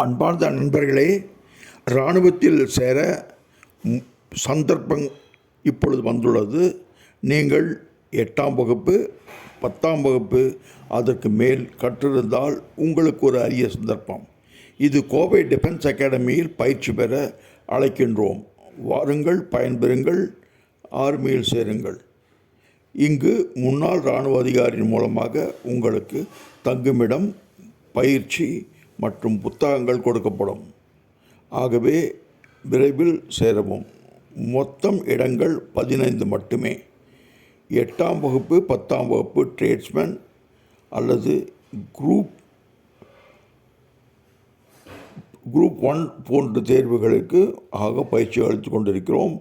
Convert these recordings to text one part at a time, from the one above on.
அன்பார்ந்த நண்பர்களே, இராணுவத்தில் சேர சந்தர்ப்பம் இப்பொழுது வந்துள்ளது. நீங்கள் 8ஆம் வகுப்பு 10ஆம் வகுப்பு அதற்கு மேல் கற்றிருந்தால் உங்களுக்கு ஒரு அரிய சந்தர்ப்பம். இது கோவை டிஃபென்ஸ் அகாடமியில் பயிற்சி பெற அழைக்கின்றோம். வாருங்கள், பயன்பெறுங்கள், ஆர்மியில் சேருங்கள். இங்கு முன்னாள் இராணுவ அதிகாரியின் மூலமாக உங்களுக்கு தங்குமிடம், பயிற்சி மற்றும் புத்தகங்கள் கொடுக்கப்படும். ஆகவே விரைவில் சேரவும். மொத்தம் இடங்கள் 15 மட்டுமே. 8ஆம் வகுப்பு 10ஆம் வகுப்பு ட்ரேட்ஸ்மேன் அல்லது குரூப் 1 போன்ற தேர்வுகளுக்கு பயிற்சி அளித்து கொண்டிருக்கிறோம்.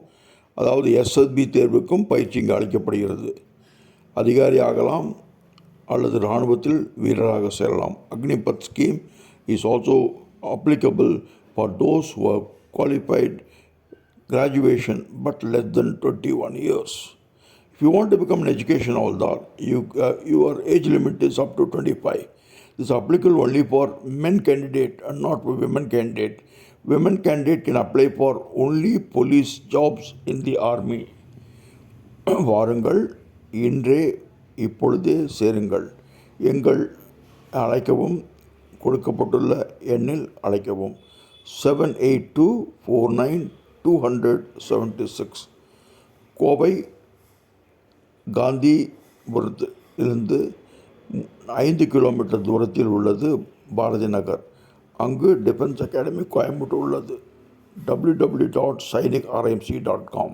அதாவது SSB தேர்வுக்கும் பயிற்சி இங்கு அளிக்கப்படுகிறது. அதிகாரி ஆகலாம் அல்லது இராணுவத்தில் வீரராக சேரலாம். Agnipath scheme is also applicable for those who have qualified graduation but less than 21 years. If you want to become an education holder, your age limit is up to 25. This is applicable only for men candidate and not for women candidate. Women candidate can apply for only police jobs in the army. வாருங்கள், இன்றே இப்பொழுதே சேருங்கள். எங்கள் அழைக்கவும், கொடுக்கப்பட்டுள்ள எண்ணில் அழைக்கவும். 78249276. Kovai காந்திபுரத்திலிருந்து 5 kilometre தூரத்தில் உள்ளது பாரதி நகர். அங்கு டிஃபென்ஸ் அகாடமி கோயம்புத்தூர் உள்ளது. www.sainicrmc.com